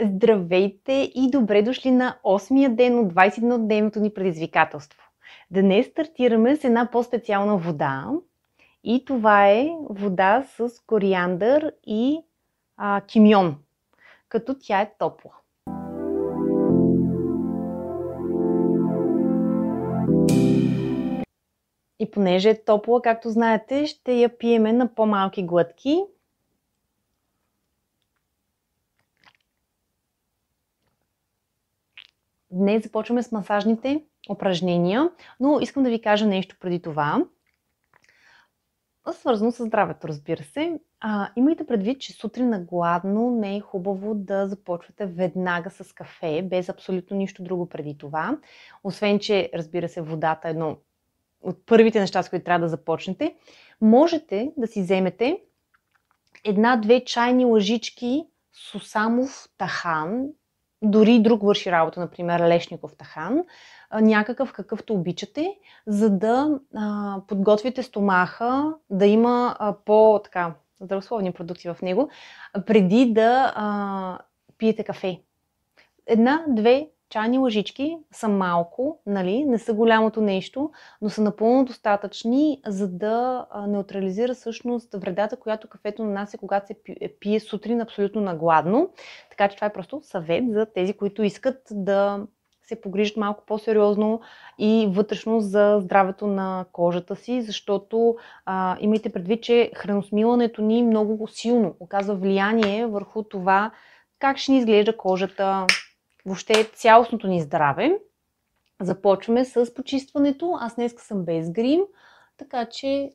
Здравейте и добре дошли на 8-я ден от 21-дневното ни предизвикателство. Днес стартираме с една по-специална вода и това е вода с кориандър и кимьон, като тя е топла. И понеже е топла, както знаете, ще я пиеме на по-малки глътки. Днес започваме с масажните упражнения, но искам да ви кажа нещо преди това. Свързано с здравето, разбира се. Имайте предвид, че сутрин на гладно не е хубаво да започвате веднага с кафе, без абсолютно нищо друго преди това. Освен, че, разбира се, водата е едно от първите неща, с които трябва да започнете. Можете да си вземете една-две чайни лъжички сусамов тахан, дори друг върши работа, например лешников тахан, някакъв какъвто обичате, за да подготвите стомаха, да има по-така здравословни продукти в него, преди да пиете кафе. Една-две чайни лъжички са малко, нали? Не са голямото нещо, но са напълно достатъчни, за да неутрализира всъщност вредата, която кафето нанася, когато се пие сутрин абсолютно нагладно. Така че това е просто съвет за тези, които искат да се погрижат малко по-сериозно и вътрешно за здравето на кожата си, защото имайте предвид, че храносмилането ни много силно оказва влияние върху това как ще ни изглежда кожата, въобще цялостното ни здраве. Започваме с почистването. Аз днес съм без грим, така че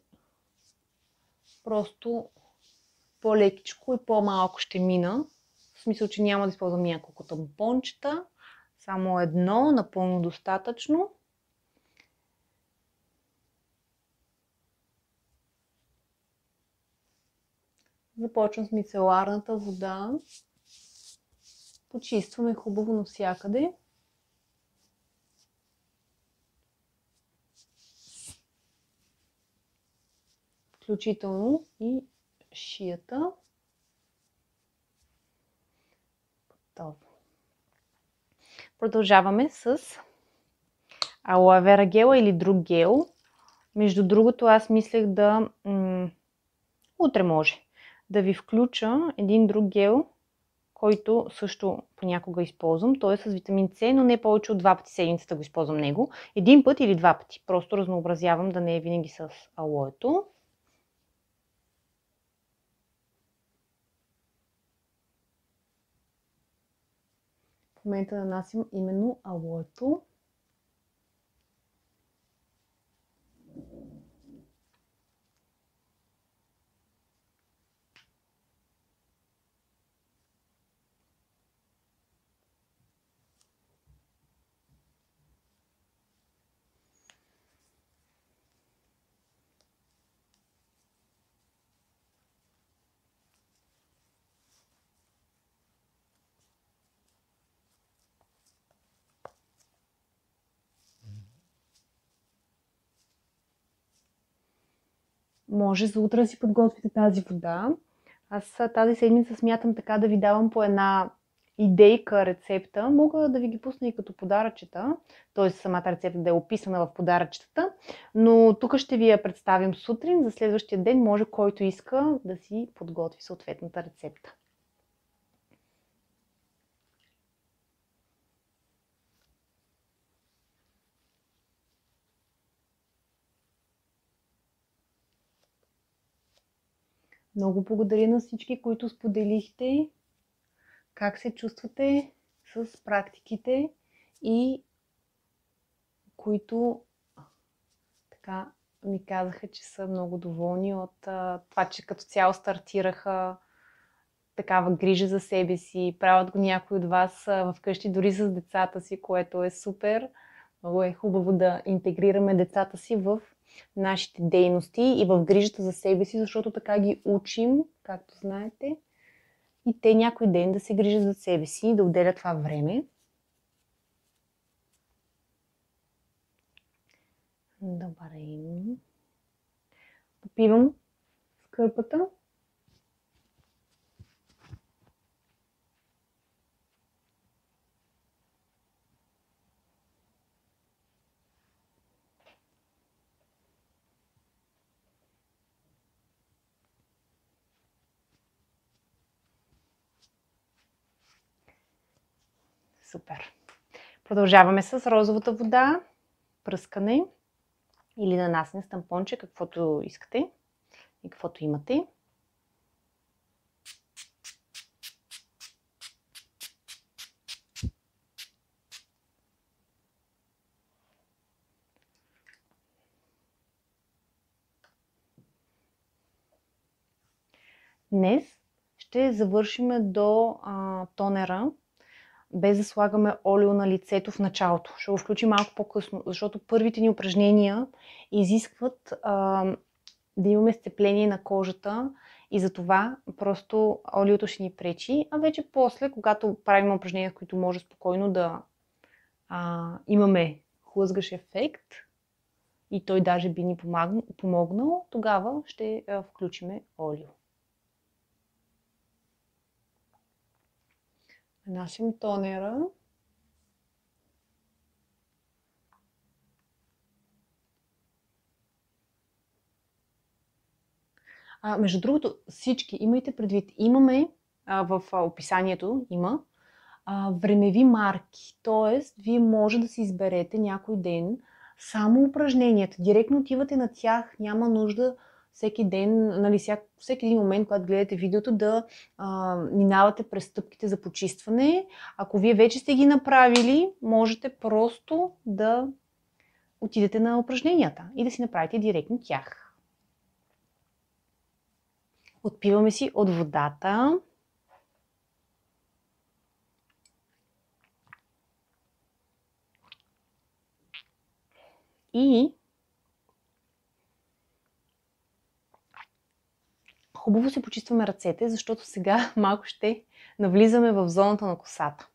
просто по-лекичко и по-малко ще мина. В смисъл, че няма да използвам няколко тампончета. Само едно, напълно достатъчно. Започвам с мицеларната вода. Почистваме хубаво навсякъде. Включително и шията. Готово. Продължаваме с алоe вера гела или друг гел. Между другото, аз мислех да утре може да ви включа един друг гел, който също понякога използвам. Той е с витамин С, но не повече от 2 пъти седмицата го използвам него. Един път или 2 пъти. Просто разнообразявам, да не е винаги с алоето. В момента нанасям именно алоето. Може за утре да си подготвите тази вода. Аз тази седмица смятам така да ви давам по една идейка рецепта. Мога да ви ги пусна и като подаръчета, т.е. самата рецепта да е описана в подаръчетата, но тук ще ви я представим сутрин. За следващия ден може който иска да си подготви съответната рецепта. Много благодаря на всички, които споделихте как се чувствате с практиките и които така ми казаха, че са много доволни от това, че като цяло стартираха такава грижа за себе си. Правят го някои от вас вкъщи, дори с децата си, което е супер. Много е хубаво да интегрираме децата си в нашите дейности и в грижата за себе си, защото така ги учим, както знаете, и те някой ден да се грижат за себе си и да отделят това време. Добре. Попивам скърпата. Супер. Продължаваме с розовата вода, пръскане или нанасене с тампонче, каквото искате и каквото имате. Днес ще завършим до тонера, без да слагаме олио на лицето в началото. Ще го включим малко по-късно, защото първите ни упражнения изискват да имаме сцепление на кожата и затова просто олиото ще ни пречи. А вече после, когато правим упражнения, в които може спокойно да имаме хлъзгащ ефект и той даже би ни помогнал, тогава ще включим олио. Нанасим тонера. Между другото, всички имайте предвид, имаме в описанието има времеви марки, т.е. вие може да си изберете някой ден само упражненията. Директно отивате на тях, няма нужда всеки ден, нали, всеки един момент, когато гледате видеото, да минавате през стъпките за почистване. Ако вие вече сте ги направили, можете просто да отидете на упражненията и да си направите директно тях. Отпиваме си от водата. И хубаво си почистваме ръцете, защото сега малко ще навлизаме в зоната на косата.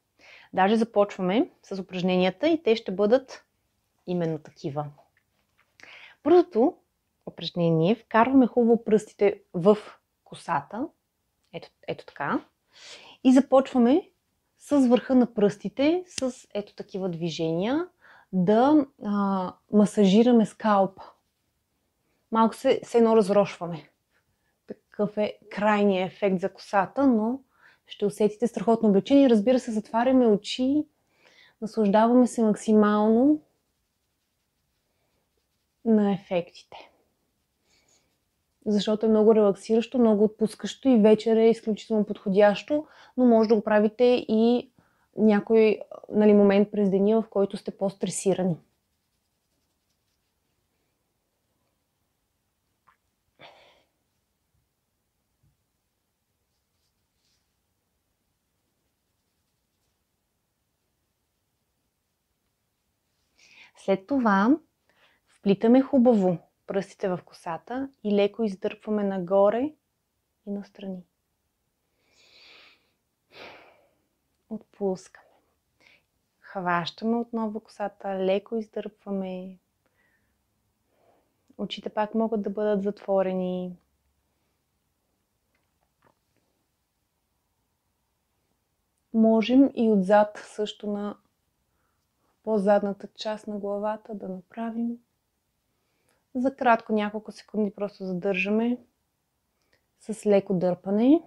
Даже започваме с упражненията и те ще бъдат именно такива. Първото упражнение, вкарваме хубаво пръстите в косата, ето така, и започваме с върха на пръстите, с ето такива движения, да масажираме скалпа. Малко се едно разрошваме. Такъв е крайният ефект за косата, но ще усетите страхотно облегчение. Разбира се, затваряме очи, наслаждаваме се максимално на ефектите. Защото е много релаксиращо, много отпускащо и вечер е изключително подходящо, но може да го правите и някой момент през деня, в който сте по-стресирани. След това вплитаме хубаво пръстите в косата и леко издърпваме нагоре и настрани. Отпускаме. Хващаме отново косата, леко издърпваме. Очите пак могат да бъдат затворени. Можем и отзад също на по-задната част на главата да направим. За кратко, няколко секунди просто задържаме с леко дърпане.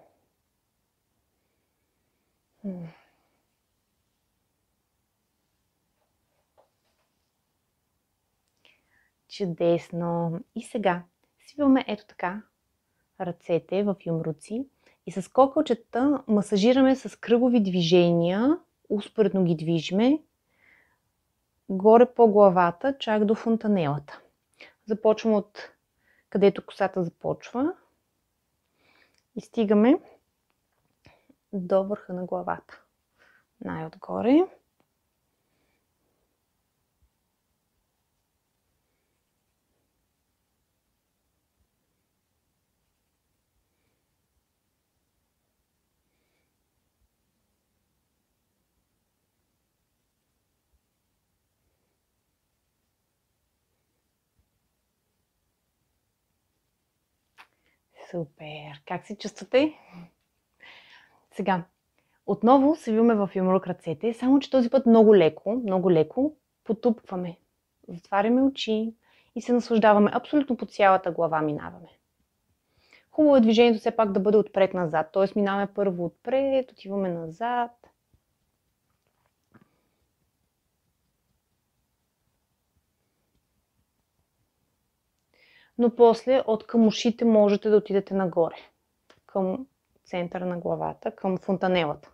Чудесно! И сега свиваме ето така ръцете в юмруци и с кокълчета масажираме с кръгови движения, успоредно ги движиме, горе по главата, чак до фонтанелата. Започваме от където косата започва и стигаме до върха на главата. Най-отгоре. Супер! Как се чувствате? Сега, отново свиваме в юмрук ръцете, само че този път много леко потупваме. Затваряме очи и се наслаждаваме. Абсолютно по цялата глава минаваме. Хубаво е движението все пак да бъде отпред-назад, т.е. минаваме първо отпред, отиваме назад. но после от към ушите можете да отидете нагоре, към центъра на главата, към фонтанелата.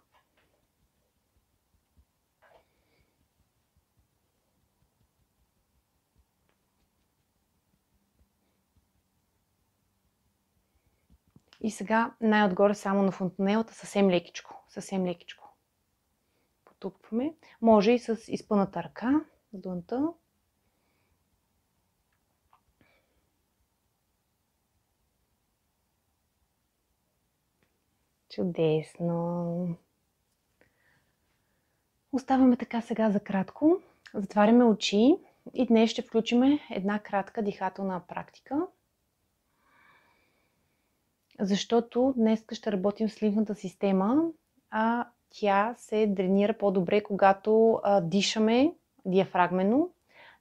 И сега най-отгоре само на фонтанелата съвсем лекичко, съвсем лекичко. Потупваме. Може и с изпъната ръка, длънта. Чудесно! Оставаме така сега за кратко. Затваряме очи и днес ще включим една кратка дихателна практика. Защото днес ще работим с лимфната система, а тя се дренира по-добре, когато дишаме диафрагмено.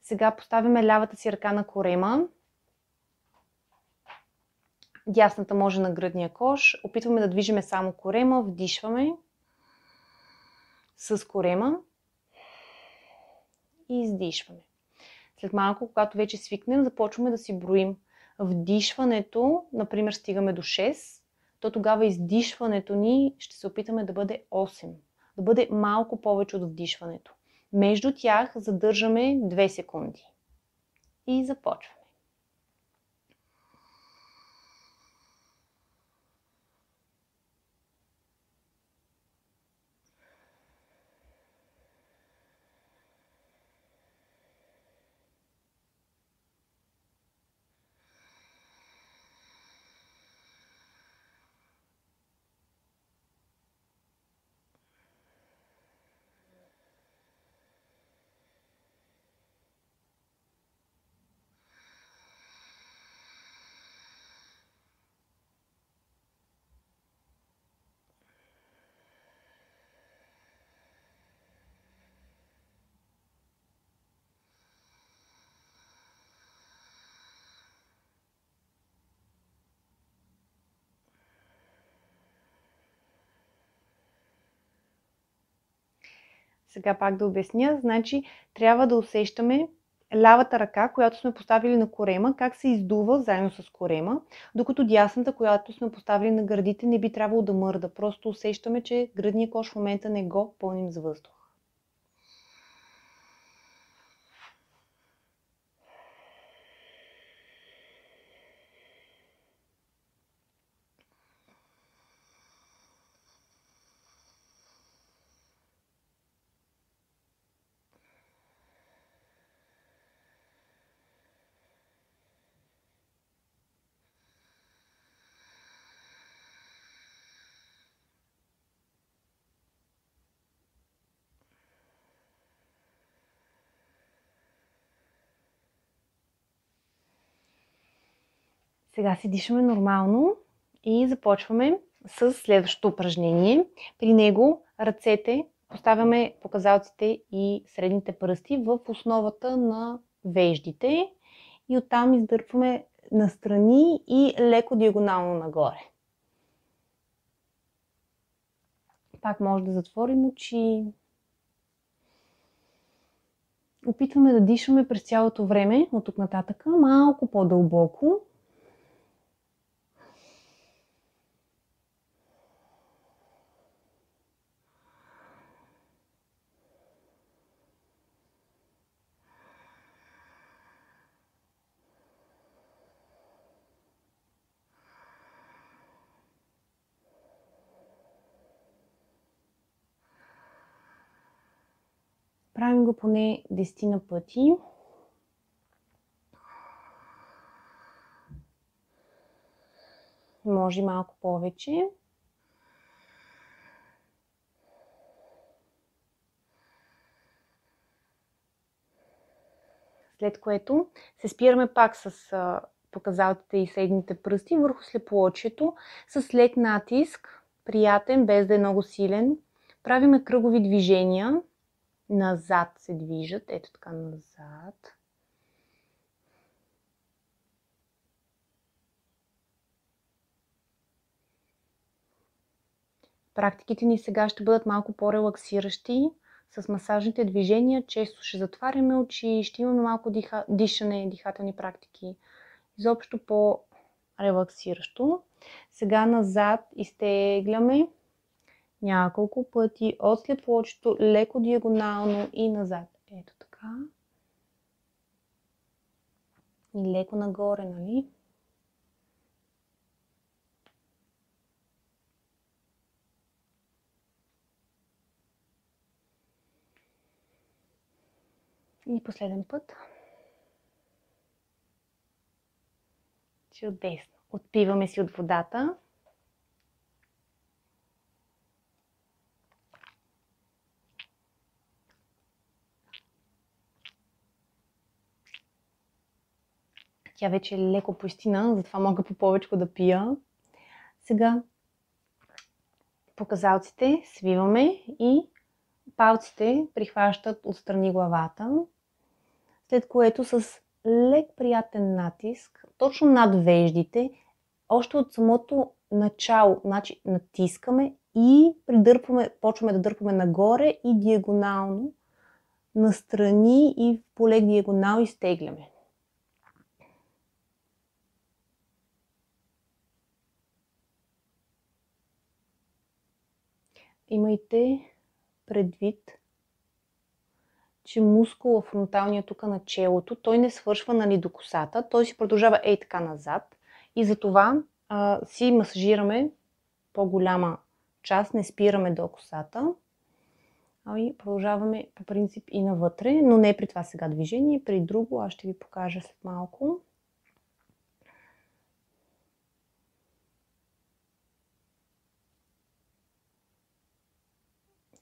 Сега поставяме лявата си ръка на корема. Дясната може на гръдния кош. Опитваме да движиме само корема. Вдишваме с корема и издишваме. След малко, когато вече свикнем, започваме да си броим. Вдишването, например, стигаме до 6, то тогава издишването ни ще се опитаме да бъде 8. Да бъде малко повече от вдишването. Между тях задържаме 2 секунди. И започваме. Сега пак да обясня. Значи трябва да усещаме лявата ръка, която сме поставили на корема, как се издува заедно с корема, докато дясната, която сме поставили на гърдите, не би трябвало да мърда. Просто усещаме, че гръдния кош в момента не го пълним с въздух. Сега си дишаме нормално и започваме с следващото упражнение. При него ръцете поставяме показалците и средните пръсти в основата на веждите и оттам издърпваме настрани и леко диагонално нагоре. Пак може да затворим очи. Опитваме да дишаме през цялото време, от тук нататък, малко по-дълбоко. Правим го поне 10 пъти. Може малко повече. След което се спираме пак с показалците и средните пръсти върху слепоочието с лек натиск, приятен, без да е много силен. Правиме кръгови движения. Назад се движат. Ето така, назад. Практиките ни сега ще бъдат малко по-релаксиращи. С масажните движения често ще затваряме очи, ще имаме малко дишане, дихателни практики. изобщо по-релаксиращо. Сега назад изтегляме няколко пъти от слепоочето, леко диагонално и назад. Ето така. И леко нагоре, нали? И последен път. Чудесно. Отпиваме си от водата. Тя вече е леко поистина, затова мога по повече да пия. Сега показалците свиваме и палците прихващат отстрани главата, след което с лек приятен натиск, точно над веждите, още от самото начало, значи натискаме и почваме да дърпаме нагоре и диагонално, настрани и по лек диагонал изтегляме. Имайте предвид, че мускула фронталния тук на челото, той не свършва, нали, до косата, той си продължава ей така назад и затова си масажираме по-голяма част, не спираме до косата, и продължаваме по принцип и навътре, но не при това сега движение, при друго, аз ще ви покажа след малко.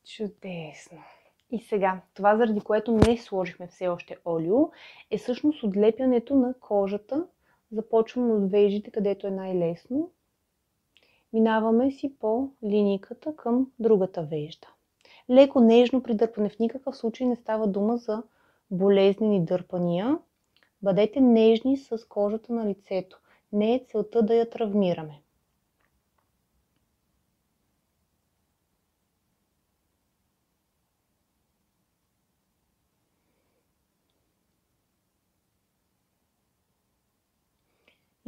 Чудесно! И сега, това заради което не сложихме все още олио, е всъщност отлепянето на кожата. Започваме от веждите, където е най-лесно. Минаваме си по линийката към другата вежда. Леко нежно придърпане, в никакъв случай не става дума за болезнени дърпания. Бъдете нежни с кожата на лицето. Не е целта да я травмираме.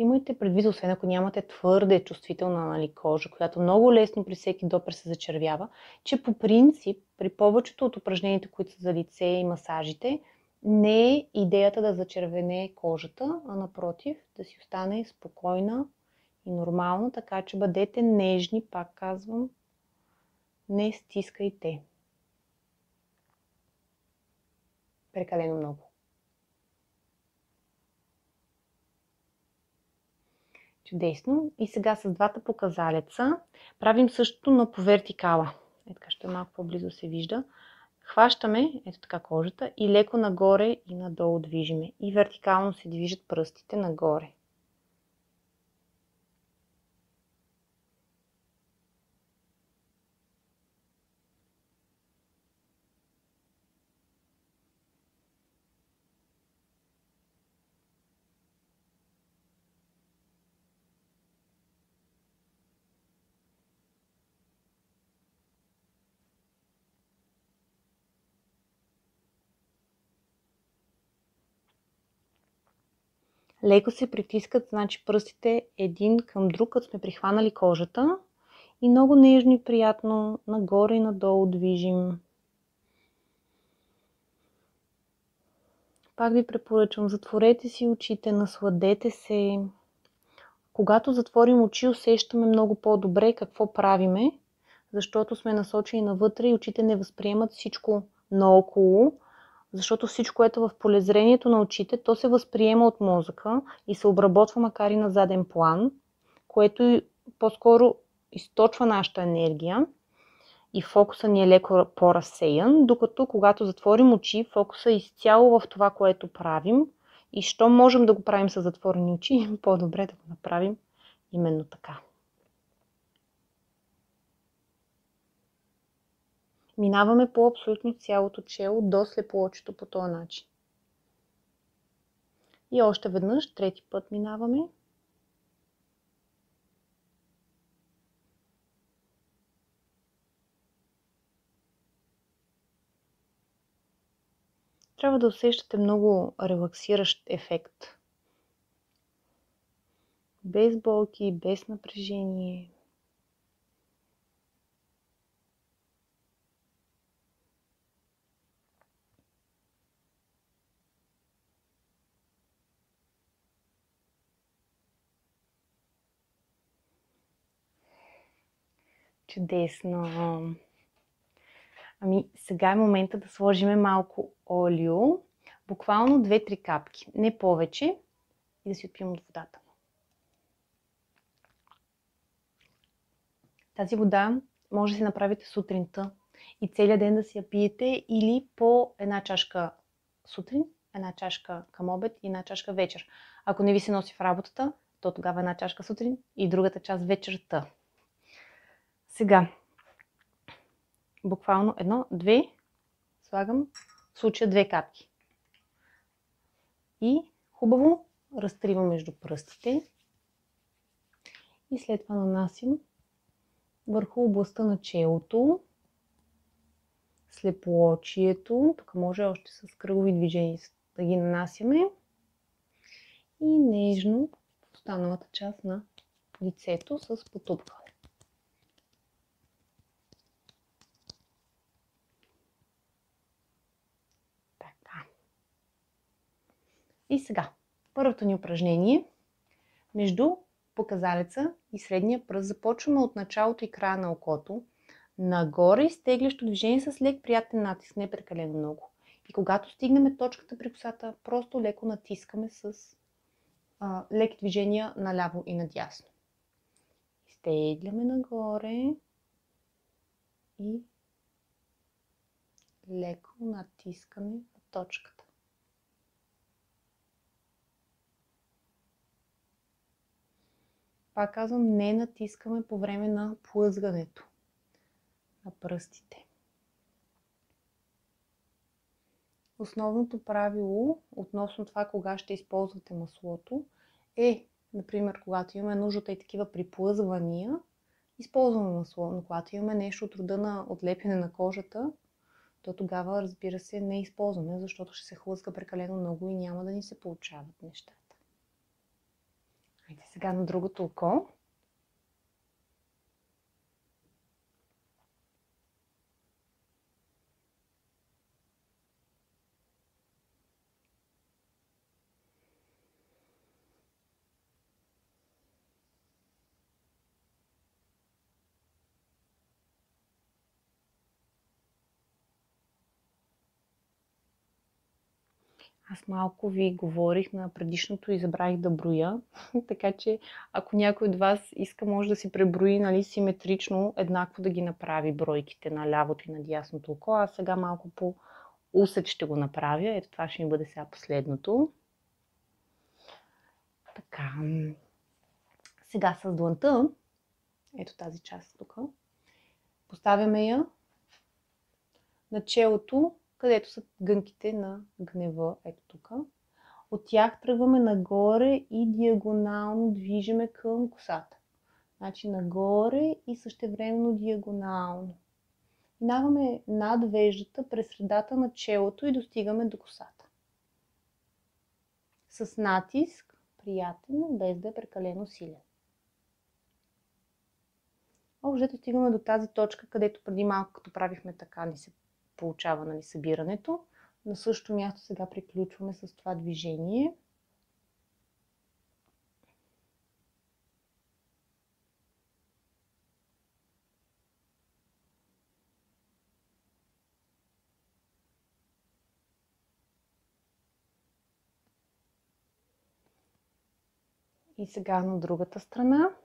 Имайте предвид, освен ако нямате твърде чувствителна, нали, кожа, която много лесно при всеки допир се зачервява, че по принцип при повечето от упражненията, които са за лице и масажите, не е идеята да зачервене кожата, а напротив, да си остане спокойна и нормална, така че бъдете нежни, пак казвам, не стискайте прекалено много. Чудесно. И сега с двата показалеца правим същото, но по вертикала. Ето така, ще малко по-близо се вижда. Хващаме, ето така, кожата и леко нагоре и надолу движиме. И вертикално се движат пръстите нагоре. Леко се притискат, значи пръстите един към друг, като сме прихванали кожата. И много нежно и приятно нагоре и надолу движим. Пак ви препоръчвам, затворете си очите, насладете се. Когато затворим очи, усещаме много по-добре какво правиме, защото сме насочени навътре и очите не възприемат всичко наоколо, защото всичко, което е в полезрението на очите, то се възприема от мозъка и се обработва макар и на заден план, което по-скоро източва нашата енергия и фокуса ни е леко по-разсеян, докато когато затворим очи, фокуса е изцяло в това, което правим и що можем да го правим с затворени очи, по-добре да го направим именно така. Минаваме по абсолютно цялото чело до слепоочето по този начин. И още веднъж, трети път минаваме. Трябва да усещате много релаксиращ ефект. Без болки, без напрежение. Чудесно! Ами, сега е момента да сложим малко олио, буквално 2-3 капки, не повече, и да си отпием от водата. Тази вода може да си направите сутринта и целият ден да си я пиете, или по една чашка сутрин, една чашка към обед и една чашка вечер. Ако не ви се носи в работата, то тогава една чашка сутрин и другата част вечерта. Сега, буквално 1-2, слагам в случая 2 капки. И хубаво разтривам между пръстите и след това нанасям върху областта на челото, слепоочието. Тук може още с кръгови движения да ги нанасяме. И нежно в останалата част на лицето с потупване. Така. И сега, първото ни упражнение между показалеца и средния пръст. Започваме от началото и края на окото. Нагоре изтеглящо движение с лек приятен натиск, не прекалено много. И когато стигнем точката при косата, просто леко натискаме с леки движения наляво и надясно. Изтегляме нагоре и леко натискаме на точката. Пак казвам, не натискаме по време на плъзгането на пръстите. Основното правило относно това кога ще използвате маслото е, например, когато имаме нужда и такива приплъзвания, използваме масло, но когато имаме нещо от рода на отлепяне на кожата, то тогава, разбира се, не използваме, защото ще се хлъзга прекалено много и няма да ни се получават нещата. Хайде сега на другото око. Аз малко ви говорих на предишното и забравих да броя, така че ако някой от вас иска, може да си преброи, нали, симетрично, еднакво да ги направи бройките на лявото и на дясното око. Аз сега малко по усет ще го направя. Ето това ще ми бъде сега последното. Така. Сега с дланта, ето тази част тук, поставяме я на челото, където са гънките на гнева, ето тук. От тях тръгваме нагоре и диагонално движиме към косата. Значи нагоре и същевременно диагонално. Минаваме над веждата през средата на челото и достигаме до косата. С натиск, приятен, без да е прекалено силен. Общо стигаме до тази точка, където преди малко, като правихме така, ни се получава, нали, събирането. На същото място сега приключваме с това движение. И сега на другата страна.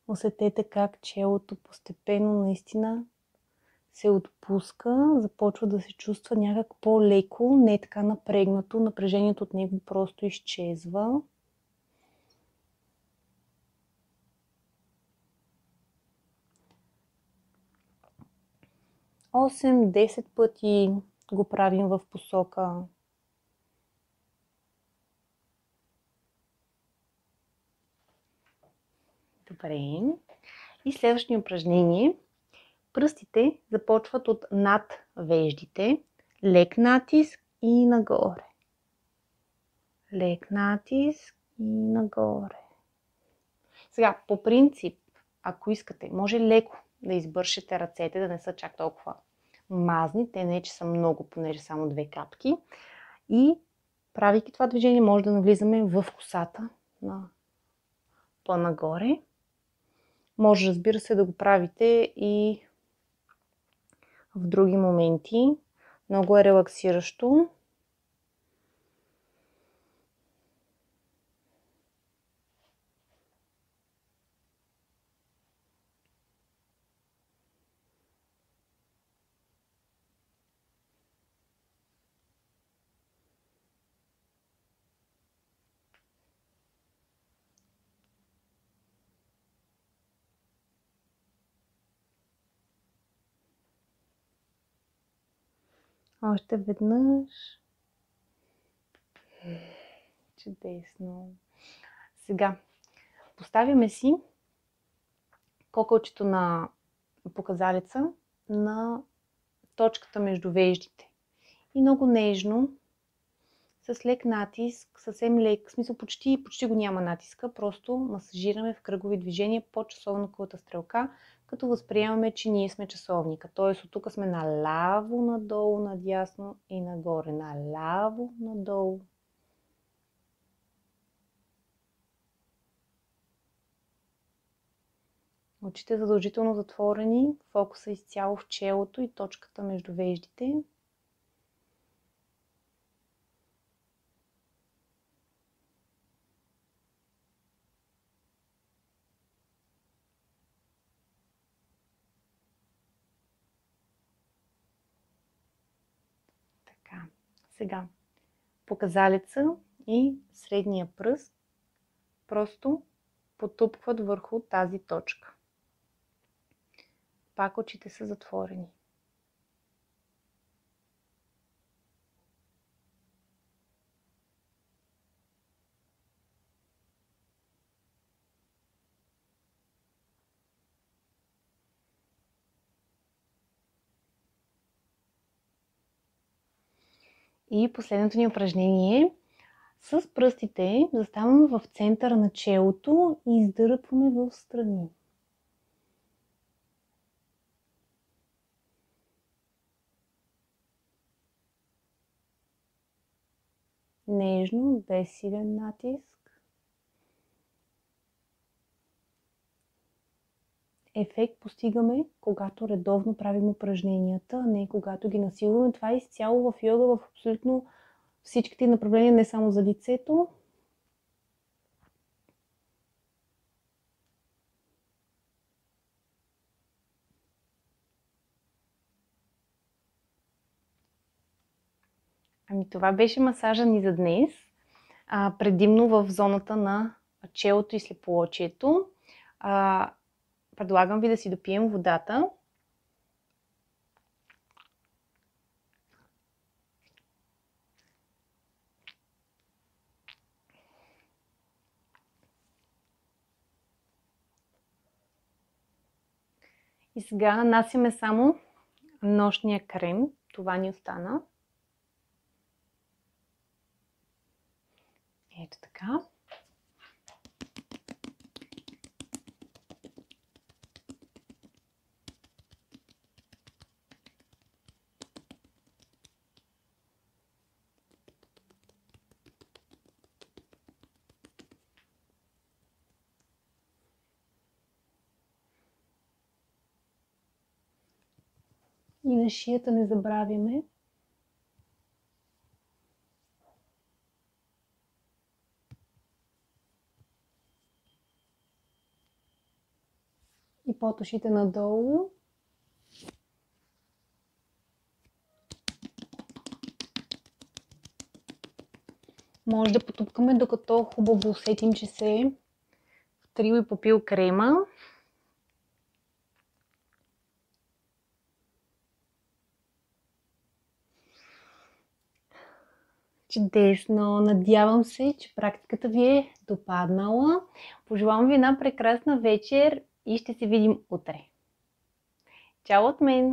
Усетете как челото постепенно наистина се отпуска, започва да се чувства някак по-леко, не така напрегнато, напрежението от него просто изчезва. Осем, 10 пъти го правим в посока. Добре. И следващото упражнение. Пръстите започват от над веждите, лек натиск и нагоре. Лек натиск и нагоре. Сега, по принцип, ако искате, може леко да избършете ръцете, да не са чак толкова мазни. Те не, че са много, понеже само 2 капки. И правейки това движение, може да навлизаме в косата на по-нагоре. Може, разбира се, да го правите и в други моменти. Много е релаксиращо. Още веднъж. Чудесно. Сега поставяме си кокълчето на показалеца на точката между веждите. И много нежно, с лек натиск, съвсем лек, в смисъл почти го няма натиска, просто масажираме в кръгови движения по часовниковата стрелка, като възприемаме, че ние сме часовника. Т.е. от тук сме наляво, надолу, надясно и нагоре. Наляво, надолу. Очите задължително затворени, фокуса изцяло в челото и точката между веждите. Така, сега показалеца и средния пръст просто потупкват върху тази точка. Пак очите са затворени. И последното ни упражнение. С пръстите заставаме в центъра на челото и издърпваме в страни. Нежно, без силен натиск. Ефект постигаме, когато редовно правим упражненията, а не когато ги насилваме. Това е изцяло в йога, в абсолютно всичките направления, не само за лицето. Ами това беше масажа ни за днес. Предимно в зоната на челото и слепоочието. Предлагам ви да си допием водата. И сега нанасяме само нощния крем. Това ни остана. Ето така. И на шията не забравяме. И под ушите надолу. Може да потупкаме, докато хубаво усетим, че се е втрил и попил крема. Чудесно! Надявам се, че практиката ви е допаднала. Пожелавам ви една прекрасна вечер и ще се видим утре. Чао от мен!